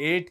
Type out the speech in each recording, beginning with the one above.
8।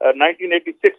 1986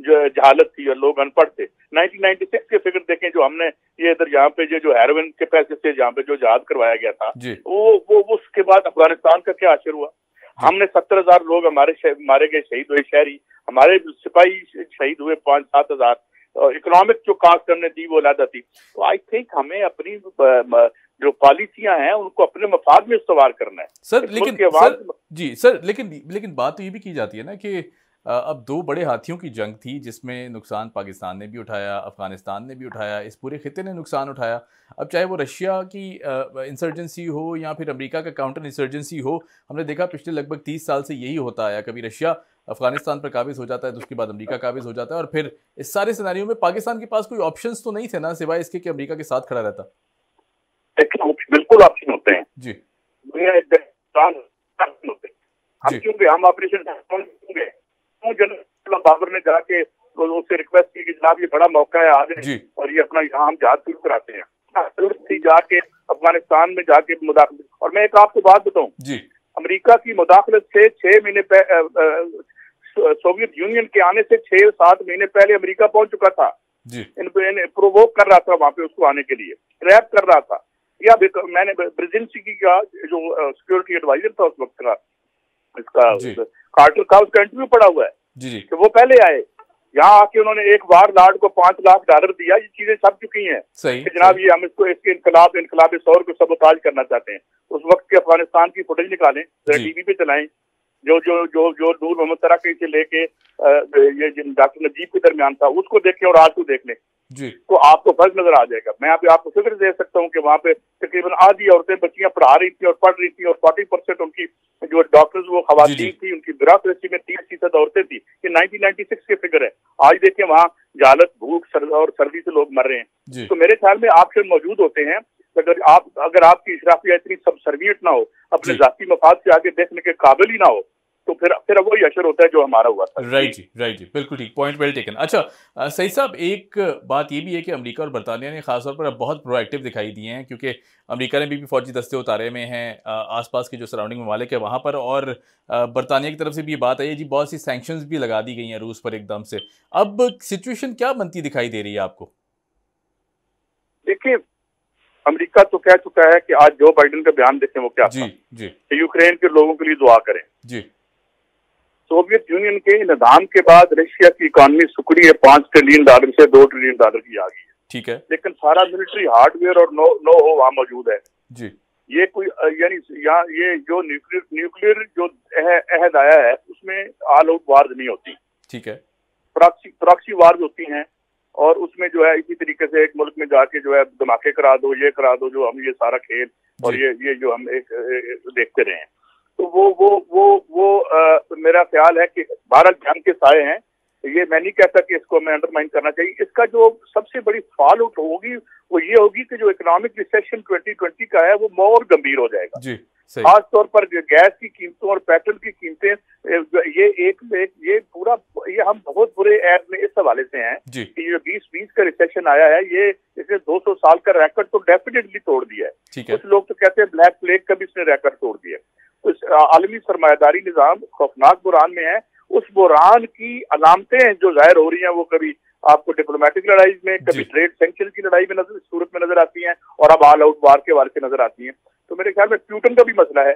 جو جہالت تھی اور لوگ ان پڑھ تھے. 1996 کے فگر دیکھیں جو ہم نے یہ ادھر یہاں پہ جو ہیروئن کے پیسے سے جہاں پہ جو جہاد کروایا گیا تھا, وہ اس کے بعد افغانستان کا کیا اثر ہوا. ہم نے 70,000 لوگ مارے گئے, شہید ہوئے شہری, ہمارے سپاہی شہید ہوئے 5-7 ہزار, اکنامک جو کاسٹ ہم نے دی وہ علیحدہ تھی. تو آئی تھنک ہمیں اپنی جو پالیسیاں ہیں ان کو اپنے مفاد میں استوار کرنا ہے. سر لیکن بات تو یہ بھی کی جاتی ہے نا کہ اب 2 بڑے ہاتھیوں کی جنگ تھی جس میں نقصان پاکستان نے بھی اٹھایا, افغانستان نے بھی اٹھایا, اس پورے خطے نے نقصان اٹھایا. اب چاہے وہ رشیا کی انسرجنسی ہو یا پھر امریکہ کا کاؤنٹر انسرجنسی ہو, ہم نے دیکھا پچھلے لگ بھگ 30 سال سے یہی ہوتا آیا. کبھی رشیا افغانستان پر قابض ہو جاتا ہے تو اس کے بعد امریکہ قابض ہو جاتا ہے, اور پھر اس سارے سیناریوں میں پاکستان کے پاس کوئی آپشنز تو نہیں تھے نا سوائے اس کے کہ امریکہ کے ساتھ کھڑا رہتا. بالکل آپشن ہوتے ہیں جی, کیونکہ ہم آپریشن جنرل بابر نے جا کے اس سے ریکویسٹ کی کہ جناب یہ بڑا موقع ہے آ جائیں اور یہ اپنا یہاں ہم جہاد شروع کراتے ہیں. ضرورت تھی جا کے افغانستان میں جا کے مداخلت. اور میں ایک آپ کو بات بتاؤں, امریکہ کی مداخلت سے 6 مہینے سوویت یونین کے آنے سے 6-7 مہینے پہلے امریکہ پہنچ چکا تھا. پروووک کر رہا تھا وہاں پہ اس کو آنے کے لیے, ٹریپ کر رہا تھا. یا میں نے برزینسکی کا جو سیکورٹی ایڈوائزر تھا اس وقت کا, اس کا کارٹر کا, اس کا انٹرویو پڑا ہوا ہے کہ وہ پہلے آئے یہاں آ کے انہوں نے ایک بار لاڈ کو $5 لاکھ دیا. یہ چیزیں چھپ چکی ہیں کہ جناب یہ ہم اس کے انقلاب ثور کو سبوتاج کرنا چاہتے ہیں. اس وقت کے افغانستان کی فوٹیج نکالیں, ٹی وی پہ چلائیں, جو نور محمد ترکی سے لے کے یہ ڈاکٹر نجیب کے درمیان تھا اس کو دیکھیں اور آج کو دیکھ لیں تو آپ کو فرق نظر آ جائے گا. میں آپ کو فکر دے سکتا ہوں کہ وہاں پہ تقریباً آدھی عورتیں بچیاں پڑھا رہی تھیں اور پڑھ رہی تھیں, اور 40% ان کی جو ڈاکٹرز وہ خواتین تھی, ان کی بیوروکریسی میں 30% عورتیں تھیں. یہ 1996 کے فگر ہے. آج دیکھیں وہاں جہالت, بھوک اور سردی سے لوگ مر رہے ہیں. تو میرے خیال میں آپشن موجود ہوتے ہیں. اگر آپ کی اشرافیہ اتنی سب سرویٹ نہ ہو, اپنے ذاتی مفاد سے آگے دیکھنے کے قابل ہی نہ ہو, تو پھر وہی اشر ہوتا ہے جو ہمارا ہوا تھا. رائٹ جی, بالکل ٹھیک, پوائنٹ ویل ٹیکن. اچھا سعید صاحب, ایک بات یہ بھی ہے کہ امریکہ اور برطانیہ نے خاص طور پر اب بہت پرو ایکٹیو دکھائی دیے ہیں, کیونکہ امریکہ نے بھی فوجی دستے اتارے میں ہیں آس پاس کے جو سراؤنڈنگ ممالک ہے وہاں پر, اور برطانیہ کی طرف سے بھی یہ بات ہے جی بہت سی سینکشنز بھی لگا دی گئی ہیں روس پر ایک دم سے. اب سچویشن کیا بنتی دکھائی دے رہی ہے آپ کو؟ دیکھیں امریکہ تو کہہ چکا ہے کہ آج جو بائیڈن کا بیان دیکھیں وہ کیا تھا, یوکرین کے لوگوں کے لیے دعا کریں. سوویت یونین کے نظام کے بعد رشیا کی اکانومی سکڑی ہے $5 ٹریلین سے $2 ٹریلین کی آ گئی ہے. ٹھیک ہے, لیکن سارا ملٹری ہارڈ ویئر اور نو ہو وہاں موجود ہے. یہ کوئی یعنی یہ جو نیوکلیر جو عہد آیا ہے اس میں آل آؤٹ وارز نہیں ہوتی. ٹھیک ہے, پراکسی وارز ہوتی ہیں, اور اس میں جو ہے اسی طریقے سے ایک ملک میں جا کے جو ہے دھماکے کرا دو, یہ کرا دو, جو ہم یہ سارا کھیل اور یہ جو ہم ایک دیکھتے رہے ہیں. تو وہ میرا خیال ہے کہ بھارت جنگ کے سائے ہیں. یہ میں نہیں کہتا کہ اس کو ہمیں انڈرمائن کرنا چاہیے. اس کا جو سب سے بڑی فال آؤٹ ہوگی وہ یہ ہوگی کہ جو اکنامک ریسیشن 2020 کا ہے وہ مور گمبھیر ہو جائے گا. خاص طور پر گیس کی قیمتوں اور پیٹرول کی قیمتیں, یہ ہم بہت برے ایپ میں اس حوالے سے ہیں کہ یہ 2020 کا ریسیشن آیا ہے, یہ اس نے 200 سال کا ریکارڈ تو ڈیفینیٹلی توڑ دیا ہے. کچھ لوگ تو کہتے ہیں بلیک پلیگ کا بھی اس نے ریکارڈ توڑ دیا ہے. عالمی سرمایہ داری نظام خوفناک بحران میں ہے. اس بحران کی علامتیں جو ظاہر ہو رہی ہیں وہ کبھی آپ کو ڈپلومیٹک لڑائی میں, کبھی ٹریڈ سینکشن کی لڑائی میں صورت میں نظر آتی ہیں, اور اب آل آؤٹ وار کے حوالے سے نظر آتی ہیں. تو میرے خیال میں پیوٹن کا بھی مسئلہ ہے.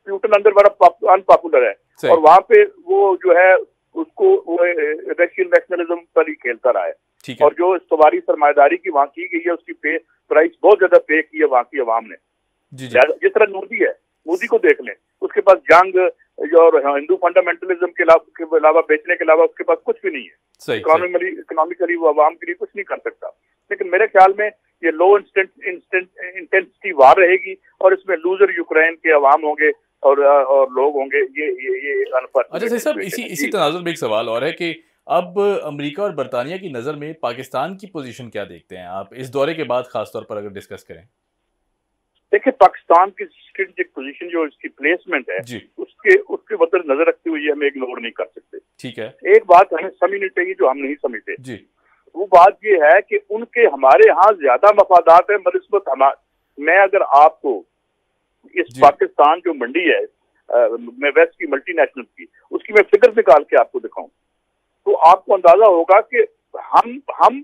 پیوٹن اندر بڑا ان پاپولر ہے, اور وہاں پہ وہ جو ہے اس کو رشین نیشنلزم پر ہی کھیلتا رہا ہے. اور جو استواری سرمایہ داری کی وہاں کی گئی ہے اس کی پرائس بہت زیادہ پے کی ہے وہاں کی عوام نے. جس طرح مودی ہے, مودی کو دیکھ لیں, اس کے پاس جنگ اور ہندو فنڈامنٹلزم کے علاوہ بیچنے کے علاوہ اس کے پاس کچھ بھی نہیں ہے. اکنامیکلی وہ عوام کے لیے کچھ نہیں کر سکتا. لیکن میرے خیال میں یہ لو انٹینسٹی وار رہے گی, اور اس میں لوزر یوکرین کے عوام ہوں گے اور لوگ ہوں گے. یہ اچھا صاحب, اسی تناظر میں ایک سوال اور ہے کہ اب امریکہ اور برطانیہ کی نظر میں پاکستان کی پوزیشن کیا دیکھتے ہیں آپ اس دورے کے بعد, خاص طور پر اگر ڈسکس کریں؟ دیکھیں پاکستان کی اسٹریٹجک پوزیشن جو اس کی پلیسمنٹ ہے اس کے بدر نظر رکھتے ہوئے ہم اگنور نہیں کر سکتے. ٹھیک ہے, ایک بات ہمیں سمجھنی چاہیے جو ہم نہیں سمجھتے. وہ بات یہ ہے کہ ان کے ہمارے ہاں زیادہ مفادات ہیں بنسبت میں اگر آپ کو اس پاکستان جو منڈی ہے میں ویسٹ کی ملٹی نیشنل کی, اس کی میں فگر نکال کے آپ کو دکھاؤں تو آپ کو اندازہ ہوگا کہ ہم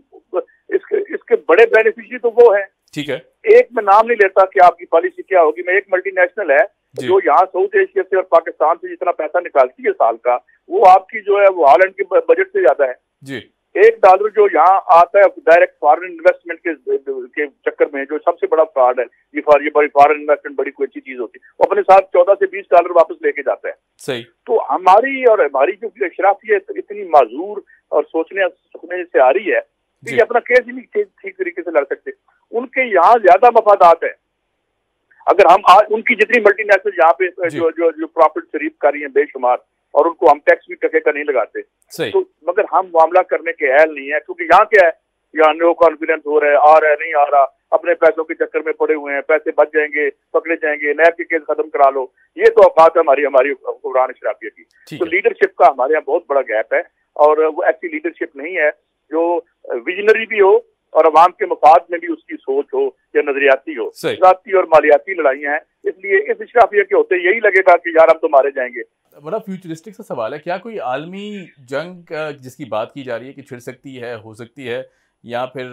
اس کے بڑے بینیفیشری تو وہ ہیں. ٹھیک ہے, ایک میں نام نہیں لیتا کہ آپ کی پالیسی کیا ہوگی, میں ایک ملٹی نیشنل ہے جو یہاں ساؤتھ ایشیا سے اور پاکستان سے جتنا پیسہ نکالتی ہے سال کا, وہ آپ کی جو ہے وہ ہالینڈ کے بجٹ سے زیادہ ہے. جی, $1 جو یہاں آتا ہے ڈائریکٹ فارن انویسٹمنٹ کے چکر میں, جو سب سے بڑا فراڈ ہے, یہ بڑی فارن انویسٹمنٹ بڑی کوئی اچھی چیز ہوتی ہے, وہ اپنے ساتھ $14 سے $20 واپس لے کے جاتا ہے. صحیح. تو ہماری جو اشرافیت اتنی معذور اور سوچنے سے آ رہی ہے کہ یہ اپنا کیس ہی نہیں ٹھیک طریقے سے لڑ سکتے. ان کے یہاں زیادہ مفادات ہیں. اگر ہم ان کی جتنی ملٹی نیشنل یہاں پہ جو پروفٹ سے ریپ کر رہی ہیں بے شمار, اور ان کو ہم ٹیکس بھی ٹکے کا نہیں لگاتے, تو مگر ہم معاملہ کرنے کے اہل نہیں ہے, کیونکہ یہاں کیا ہے, یہاں نو کانفیڈنس ہو رہا ہے, آ رہا ہے نہیں آ رہا, اپنے پیسوں کے چکر میں پڑے ہوئے ہیں, پیسے بچ جائیں گے, پکڑے جائیں گے, نیب کی کیس ختم کرا لو. یہ تو اوقات ہے ہماری حکمران اشرافیہ کی. تو لیڈرشپ کا ہمارے یہاں بہت بڑا گیپ ہے, اور وہ ایسی لیڈرشپ نہیں ہے جو ویژنری بھی ہو اور عوام کے مفاد میں بھی اس کی سوچ ہو یا نظریاتی ہو. ذاتی اور مالیاتی لڑائیاں ہیں, اس لیے اس اشرافیہ کے ہوتے یہی لگے گا کہ یار ہم تو مارے جائیں گے. بڑا فیوچرسٹک سا سوال ہے, کیا کوئی عالمی جنگ جس کی بات کی جا رہی ہے کہ چھڑ سکتی ہے, ہو سکتی ہے, یا پھر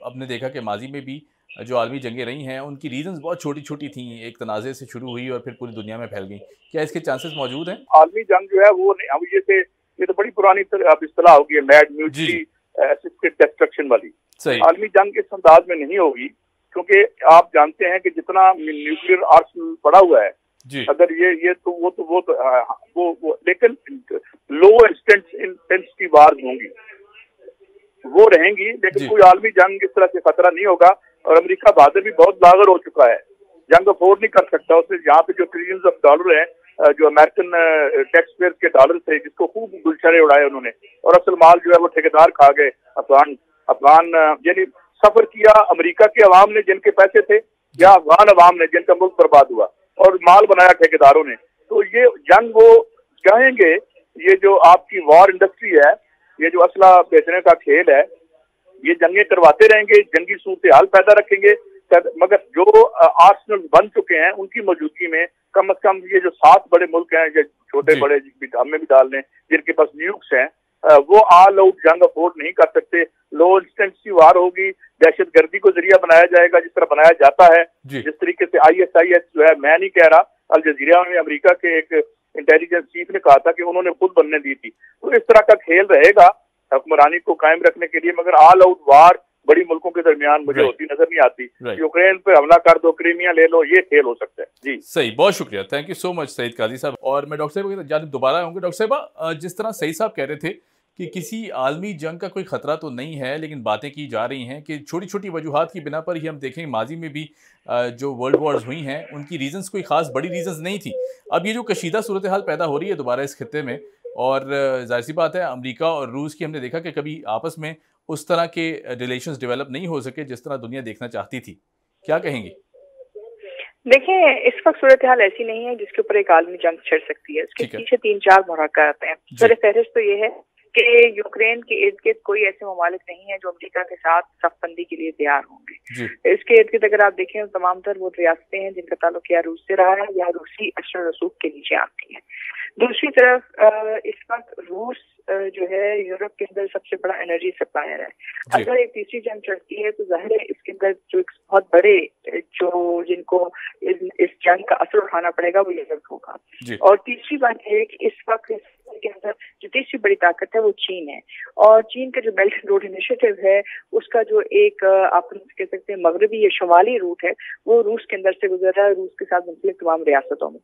اب نے دیکھا کہ ماضی میں بھی جو عالمی جنگیں رہی ہیں ان کی ریزنز بہت چھوٹی چھوٹی تھیں, ایک تنازع سے شروع ہوئی اور پھر پوری دنیا میں پھیل گئی, کیا اس کے چانسز موجود ہیں؟ عالمی جنگ جو ہے وہ یہ تو بڑی پرانی اصطلاح ہوگی, میڈ میوچلی اسسٹڈ ڈسٹرکشن والی. عالمی جنگ اس انداز میں نہیں ہوگی, کیونکہ آپ جانتے ہیں کہ جتنا نیوکلیئر آرسنل پڑا ہوا ہے, اگر یہ تو وہ لیکن لو انٹینسٹی وارز ہوں گی, وہ رہیں گی, لیکن کوئی عالمی جنگ اس طرح سے خطرہ نہیں ہوگا. اور امریکہ بہادر بھی بہت لاغر ہو چکا ہے, جنگ افورڈ نہیں کر سکتا. اس نے یہاں پہ جو ٹریلینز آف ڈالر ہیں, جو امریکن ٹیکس پیئر کے ڈالر تھے, جس کو خوب گلچرے اڑائے انہوں نے, اور اصل مال جو ہے وہ ٹھیکیدار کھا گئے. افغان یعنی سفر کیا امریکہ کے عوام نے جن کے پیسے تھے, یا افغان عوام نے جن کا ملک برباد ہوا, اور مال بنایا ٹھیکیداروں نے. تو یہ جنگ وہ چاہیں گے, یہ جو آپ کی وار انڈسٹری ہے, یہ جو اسلحہ بیچنے کا کھیل ہے, یہ جنگیں کرواتے رہیں گے, جنگی صورتحال پیدا رکھیں گے. مگر جو آرسنل بن چکے ہیں ان کی موجودگی میں کم از کم یہ جو 7 بڑے ملک ہیں, یہ چھوٹے بڑے ہمیں بھی ڈال لیں, جن کے پاس نیوکس ہیں, وہ آل آؤٹ جنگ افورڈ نہیں کر سکتے. لو انسٹنسی وار ہوگی, دہشت گردی کو ذریعہ بنایا جائے گا جس طرح بنایا جاتا ہے, جس طریقے سے ISIS جو ہے, میں نہیں کہہ رہا, الجزیرہ میں امریکہ کے ایک انٹیلیجنس چیف نے کہا تھا کہ انہوں نے خود بننے دی تھی. تو اس طرح کا کھیل رہے گا حکمرانی کو قائم رکھنے کے لیے, مگر آل آؤٹ وار بڑی ملکوں کے درمیان مجھے ہوتی نظر نہیں آتی. یوکرین پہ حملہ کر دو, کریمیا لے لو, یہ کھیل ہو سکتا ہے. جی صحیح, بہت شکریہ, تھینک یو سو مچ سعید قاضی صاحب. اور میں ڈاکٹر صاحب کی جانب دوبارہ آؤں گا. ڈاکٹر صاحبہ, جس طرح سعید صاحب کہہ رہے تھے کہ کسی عالمی جنگ کا کوئی خطرہ تو نہیں ہے, لیکن باتیں کی جا رہی ہیں کہ چھوٹی چھوٹی وجوہات کی بنا پر ہی ہم دیکھیں ماضی میں بھی جو ورلڈ وارز ہوئی ہیں ان کی ریزنز کوئی خاص بڑی ریزنز نہیں تھی. اب یہ جو کشیدہ صورتحال پیدا ہو رہی ہے دوبارہ اس خطے میں, اور ظاہر سی بات ہے امریکہ اور روس کی ہم نے دیکھا کہ کبھی آپس میں اس طرح کے ریلیشنز ڈیولپ نہیں ہو سکے جس طرح دنیا دیکھنا چاہتی تھی. کیا کہیں گی؟ دیکھیں, اس وقت صورتحال ایسی نہیں ہے جس کے اوپر ایک عالمی جنگ چھڑ سکتی ہے. اس کے پیچھے 3-4 محرکات ہیں. سر فہرست تو یہ ہے کہ یوکرین کے ارد گرد کوئی ایسے ممالک نہیں ہیں جو امریکہ کے ساتھ صف بندی کے لیے تیار ہوں گے. اس کے ارد گرد اگر آپ دیکھیں تمام تر وہ ریاستیں ہیں جن کا تعلق یا روس سے رہا ہے یا روسی اشر رسوخ کے نیچے آتی ہیں. دوسری طرف اس وقت روس جو ہے یورپ کے اندر سب سے بڑا انرجی سپلائر ہے. اگر ایک تیسری جنگ چڑھتی ہے تو ظاہر ہے اس کے اندر جو بہت بڑے جو جن کو اس جنگ کا اثر اٹھانا پڑے گا وہ یورپ ہوگا. اور تیسری بات یہ ہے کہ اس وقت کے اندر جو تیسری بڑی طاقت ہے وہ چین ہے, اور چین کا جو بیلٹ اینڈ روڈ انیشیٹو ہے اس کا جو ایک آپ کہہ سکتے ہیں مغربی یا شمالی روٹ ہے وہ روس کے اندر سے گزر رہا ہے, روس کے ساتھ منسلک تمام ریاستوں میں.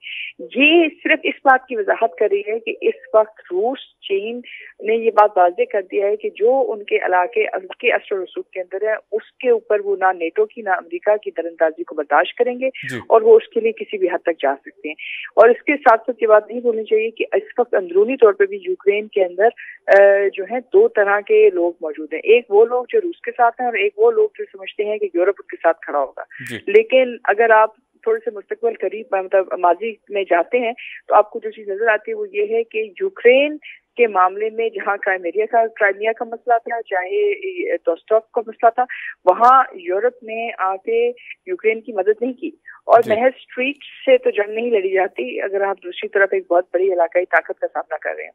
یہ صرف اس بات کی وضاحت کر رہی ہے کہ اس وقت روس چین نے یہ بات واضح کر دیا ہے کہ جو ان کے علاقے کے اثر و رسوخ کے اندر ہے اس کے اوپر وہ نہ نیٹو کی نہ امریکہ کی دراندازی کو برداشت کریں گے, اور وہ اس کے لیے کسی بھی حد تک جا سکتے ہیں. اور اس کے ساتھ ساتھ یہ بات نہیں بولنی چاہیے کہ اس وقت اندرونی طور پہ بھی یوکرین کے اندر جو ہے 2 طرح کے لوگ موجود ہیں. ایک وہ لوگ جو روس کے ساتھ ہیں, اور ایک وہ لوگ جو سمجھتے ہیں کہ یورپ ان کے ساتھ کھڑا ہوگا. لیکن اگر آپ تھوڑے سے مستقبل قریب مطلب ماضی میں جاتے ہیں تو آپ کو جو چیز نظر آتی ہے وہ یہ ہے کہ یوکرین کے معاملے میں جہاں کرائمیا کا مسئلہ تھا, چاہے دوستوف کا مسئلہ تھا, وہاں یورپ نے آ کے یوکرین کی مدد نہیں کی, اور محض اسٹریٹ سے تو جنگ نہیں لڑی جاتی اگر آپ دوسری طرف ایک بہت بڑی علاقائی طاقت کا سامنا کر رہے ہیں.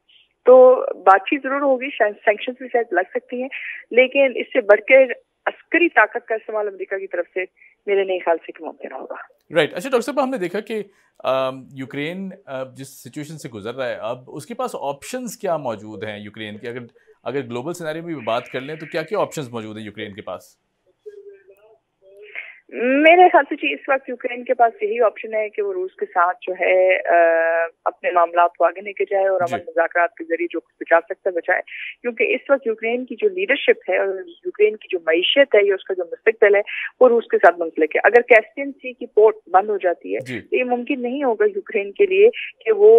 تو بات چیت ضرور ہوگی، سینکشنز بھی شاید لگ سکتی ہیں، لیکن اس سے بڑھ کے عسکری طاقت کا استعمال امریکہ کی طرف سے میرے نہیں خیال سے کہ ممکن ہوگا. رائٹ. اچھا ڈاکٹر صاحب، ہم نے دیکھا کہ یوکرین جس سچویشن سے گزر رہا ہے اب، اس کے پاس آپشنز کیا موجود ہیں یوکرین کے؟ اگر گلوبل سینیریو میں بھی بات کر لیں تو کیا کیا آپشنز موجود ہیں یوکرین کے پاس؟ میرے خیال سے اس وقت یوکرین کے پاس یہی آپشن ہے کہ وہ روس کے ساتھ جو ہے اپنے معاملات کو آگے لے کے جائے اور امن مذاکرات کے ذریعے جو بچا سکتا ہے بچائے، کیونکہ اس وقت یوکرین کی جو لیڈرشپ ہے اور یوکرین کی جو معیشت ہے یا اس کا جو مستقبل ہے وہ روس کے ساتھ منسلک ہے. اگر کیسپین سی کی پورٹ بند ہو جاتی ہے تو یہ ممکن نہیں ہوگا یوکرین کے لیے کہ وہ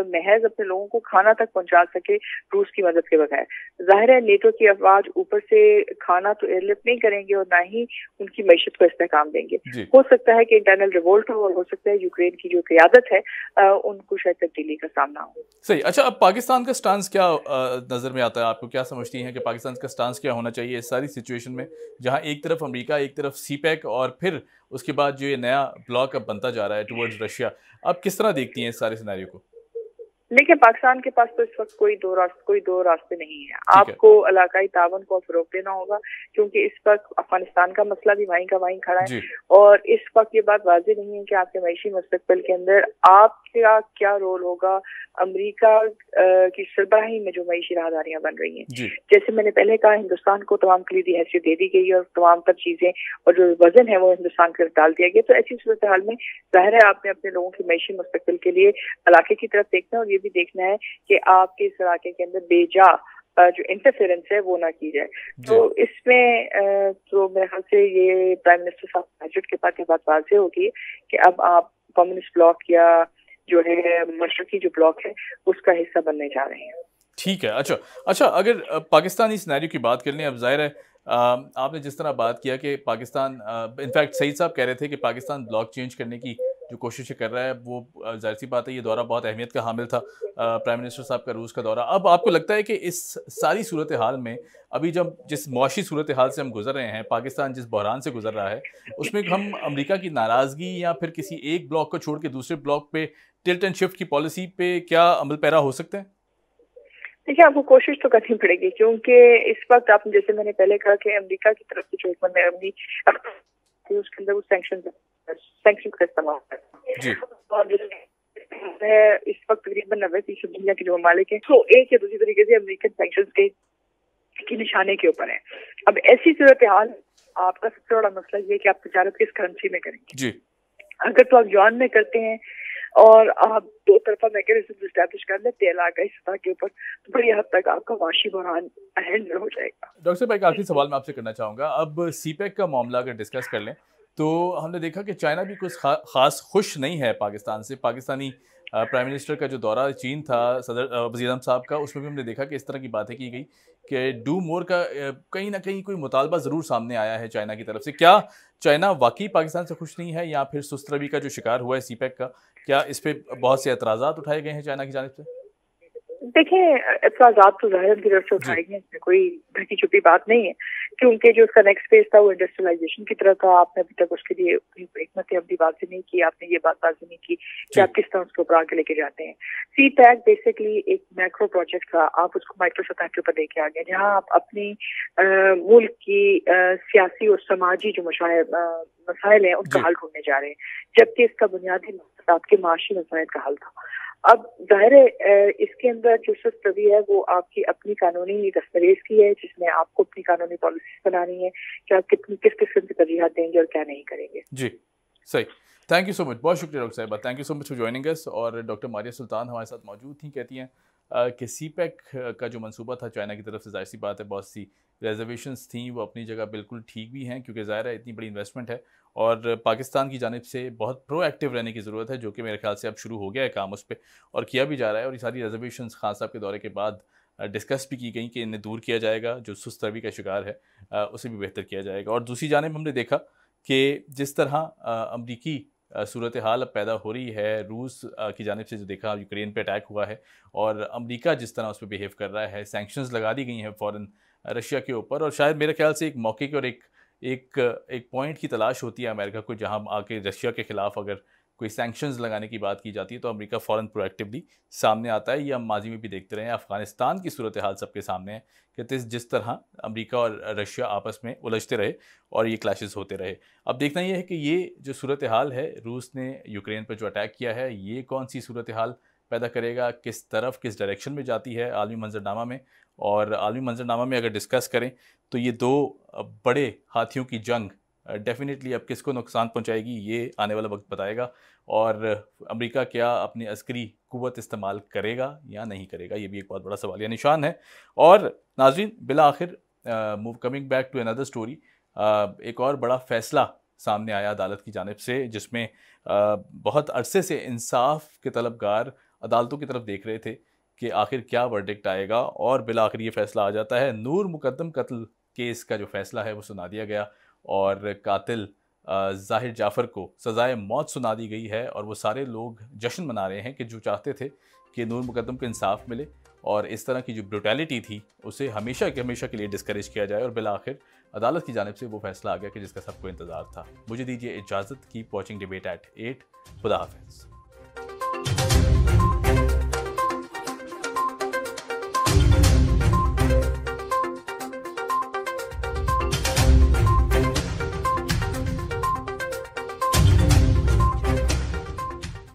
محض اپنے لوگوں کو کھانا تک پہنچا سکے روس کی مدد کے بغیر. ظاہر ہے نیٹو کی افواج اوپر سے کھانا تو ایئر لفٹ نہیں کریں گے اور نہ ہی ان کی معیشت کو استحکام دیں گے. ہو سکتا ہے کہ انٹرنل ریوولٹ ہو، اور ہو سکتا ہے یوکرین کی جو قیادت ہے ان کو شاید تبدیلی کا سامنا ہو. صحیح. اچھا، اب پاکستان کا سٹانس کیا نظر میں آتا ہے آپ کو؟ کیا سمجھتی ہیں کہ پاکستان کا سٹانس کیا ہونا چاہیے اس ساری سچویشن میں، جہاں ایک طرف امریکہ، ایک طرف سی پیک، اور پھر اس کے بعد جو یہ نیا بلاک اب بنتا جا رہا ہے ٹورڈز رشیا؟ آپ کس طرح دیکھتی ہیں اس سارے سینیریو کو؟ دیکھیں، پاکستان کے پاس تو اس وقت کوئی دو راستے نہیں ہیں. آپ کو علاقائی تعاون کو فروغ دینا ہوگا، کیونکہ اس وقت افغانستان کا مسئلہ بھی وہیں کا وہیں کھڑا ہے، اور اس وقت یہ بات واضح نہیں ہے کہ آپ کے معاشی مستقبل کے اندر آپ کا کیا رول ہوگا. امریکہ کی سربراہی میں جو معیشی راہداریاں بن رہی ہیں، جیسے میں نے پہلے کہا، ہندوستان کو تمام کلیدی حیثیت دے دی گئی ہے اور تمام تر چیزیں اور جو وزن ہے وہ ہندوستان کے ڈال دیا گیا. تو ایسی صورتحال میں ظاہر ہے آپ نے اپنے لوگوں کے معیشی مستقبل کے لیے علاقے کی طرف دیکھنا، اور یہ بھی دیکھنا ہے کہ آپ کے اس علاقے کے اندر بے جا جو انٹرفیئرنس ہے وہ نہ کی جائے. تو اس میں تو میرے خیال سے یہ پرائم منسٹر صاحب بجٹ کے بعد یہ بات واضح ہوگی کہ اب آپ کمیونسٹ بلاک یا جو ہے مشرقی جو بلاک ہے اس کا حصہ بننے جا رہے ہیں. ٹھیک ہے. اچھا، اگر پاکستانی سینیریو کی بات کر لیں، اب ظاہر ہے آپ نے جس طرح بات کیا کہ پاکستان، انفیکٹ سعید صاحب کہہ رہے تھے کہ پاکستان بلاک چینج کرنے کی جو کوششیں کر رہا ہے، وہ ظاہر سی بات ہے یہ دورہ بہت اہمیت کا حامل تھا، پرائم منسٹر صاحب کا روس کا دورہ. اب آپ کو لگتا ہے کہ اس ساری صورتحال میں ابھی جس معاشی صورتحال سے ہم گزر رہے ہیں، پاکستان جس بحران سے گزر رہا ہے، اس میں ہم امریکہ کی ناراضگی یا پھر کسی ایک بلاک کو چھوڑ کے دوسرے بلاک پہ ٹلٹ اینڈ شفٹ کی پالیسی پہ کیا عمل پیرا ہو سکتے ہیں؟ دیکھیے، آپ کو کوشش تو کرنی پڑے گی، کیونکہ اس وقت آپ جیسے میں نے پہلے کہا کہ امریکہ کی طرف سے جو حکمت عملی اس کے اندر وہ سینکشن کا استعمال کرتا ہے، اور اس وقت تقریباً 90% دنیا کے جو ممالک ہیں تو ایک یا دوسری طریقے سے امریکن سینکشن کے نشانے کے اوپر ہیں. اب ایسی صورتحال آپ کا سب سے بڑا مسئلہ یہ کہ آپ تجارت کس کرنسی میں کریں گے. اگر تو آپ یوان میں کرتے ہیں اور آپ دو طرفہ میکینزم اسٹیبلش کر لیتے ہیں علاقائی سطح کے اوپر، تو بڑی حد تک آپ کا معاشی بحران ہینڈل ہو جائے گا. ڈاکٹر صاحب، ایک آخری سوال میں آپ سے کرنا چاہوں گا. اب سی پیک کا معاملہ اگر ڈسکس کر لیں تو ہم نے دیکھا کہ چائنا بھی کچھ خاص خوش نہیں ہے پاکستان سے. پاکستانی پرائم منسٹر کا جو دورہ چین تھا صدر وزیر اعظم صاحب کا، اس میں بھی ہم نے دیکھا کہ اس طرح کی باتیں کی گئی کہ ڈو مور کا کہیں نہ کہیں کوئی مطالبہ ضرور سامنے آیا ہے چائنا کی طرف سے. کیا چائنا واقعی پاکستان سے خوش نہیں ہے، یا پھر سست روی کا جو شکار ہوا ہے سی پیک کا، کیا اس پہ بہت سے اعتراضات اٹھائے گئے ہیں چائنا کی جانب سے؟ دیکھیں، اعتراضات تو ظاہر کی طرف سے اٹھائے گئے، اس میں کوئی ڈھکی چھپی بات نہیں ہے، کیونکہ جو اس کا نیکسٹ فیز تھا وہ انڈسٹریلائزیشن کی طرف تھا. آپ نے ابھی تک اس کے لیے حکمت عملی واضح نہیں کی، آپ نے یہ بات واضح نہیں کی کہ آپ کس طرح اس کو اوپر آگے لے کے جاتے ہیں. سی پیک بیسکلی ایک میکرو پروجیکٹ تھا، آپ اس کو مائکرو سطح کے اوپر لے کے آگے، جہاں آپ اپنی ملک کی سیاسی اور سماجی جو مسائل ہیں ان کا حل ڈھونڈنے جا رہے ہیں، جبکہ اس کا بنیادی مقصد آپ کے معاشی مسائل کا حل تھا. اب ظاہر ہے اس کے اندر جو سست روی ہے وہ آپ کی اپنی قانونی دستاویز کی ہے، جس میں آپ کو اپنی قانونی پالیسیز بنانی ہے کہ آپ کس قسم کی ترجیحات دیں گے اور کیا نہیں کریں گے. جی صحیح. Thank you so much. بہت شکریہ ڈاکٹر صاحبہ. Thank you so much for joining us. اور ڈاکٹر ماریہ سلطان ہمارے ساتھ موجود تھیں. کہتی ہیں کہ سی پیک کا جو منصوبہ تھا چائنا کی طرف سے، ظاہر سی بات ہے بہت سی ریزرویشنز تھیں، وہ اپنی جگہ بالکل ٹھیک بھی ہیں، کیونکہ ظاہر ہے اتنی بڑی انویسٹمنٹ ہے اور پاکستان کی جانب سے بہت پرو ایکٹیو رہنے کی ضرورت ہے، جو کہ میرے خیال سے اب شروع ہو گیا ہے کام اس پہ اور کیا بھی جا رہا ہے. اور یہ ساری ریزرویشنز خان صاحب کے دورے کے بعد ڈسکس بھی کی گئیں کہ انہیں دور کیا جائے گا، جو سست روی کا شکار ہے اسے بھی بہتر کیا جائے گا. اور دوسری جانب ہم نے دیکھا کہ جس طرح امریکی صورتحال اب پیدا ہو رہی ہے، روس کی جانب سے جو دیکھا یوکرین پہ اٹیک ہوا ہے اور امریکہ جس طرح اس پہ بیہیو کر رہا ہے، سینکشنز لگا دی گئی ہیں فوراً رشیا کے اوپر. اور شاید میرے خیال سے ایک موقع کے اور ایک پوائنٹ کی تلاش ہوتی ہے امریکہ کو، جہاں آ کے رشیا کے خلاف اگر کوئی سینکشنز لگانے کی بات کی جاتی ہے تو امریکہ فوراً پرویکٹیولی سامنے آتا ہے. یہ ہم ماضی میں بھی دیکھتے رہے ہیں. افغانستان کی صورتحال سب کے سامنے ہے کہ جس طرح امریکہ اور رشیا آپس میں الجھتے رہے اور یہ کلیشز ہوتے رہے. اب دیکھنا یہ ہے کہ یہ جو صورتحال ہے روس نے یوکرین پر جو اٹیک کیا ہے یہ کون سی صورتحال پیدا کرے گا, کس طرف کس ڈائریکشن میں جاتی ہے عالمی منظرنامہ میں. اور عالمی منظرنامہ میں اگر ڈسکس کریں تو یہ دو بڑے ہاتھیوں کی جنگ ڈیفینیٹلی اب کس کو نقصان پہنچائے گی یہ آنے والا وقت بتائے گا, اور امریکہ کیا اپنی عسکری قوت استعمال کرے گا یا نہیں کرے گا, یہ بھی ایک بہت بڑا سوالیہ نشان ہے. اور ناظرین بالآخر کمنگ بیک ٹو اندر اسٹوری, ایک اور بڑا فیصلہ سامنے آیا عدالت کی جانب سے جس میں بہت عرصے سے انصاف کے طلبگار عدالتوں کی طرف دیکھ رہے تھے کہ آخر کیا ورڈکٹ آئے گا, اور بالآخر یہ فیصلہ آ جاتا ہے. نور مقدم قتل کیس کا جو فیصلہ ہے وہ سنا دیا گیا اور قاتل ظاہر جعفر کو سزائے موت سنا دی گئی ہے, اور وہ سارے لوگ جشن منا رہے ہیں کہ جو چاہتے تھے کہ نور مقدم کو انصاف ملے اور اس طرح کی جو بروٹیلٹی تھی اسے ہمیشہ کے لیے ڈسکریج کیا جائے. اور بالآخر عدالت کی جانب سے وہ فیصلہ آ گیا کہ جس کا سب کو انتظار تھا. مجھے دیجیے اجازت, کیپ واچنگ ڈیبیٹ ایٹ 8. خدا حافظ.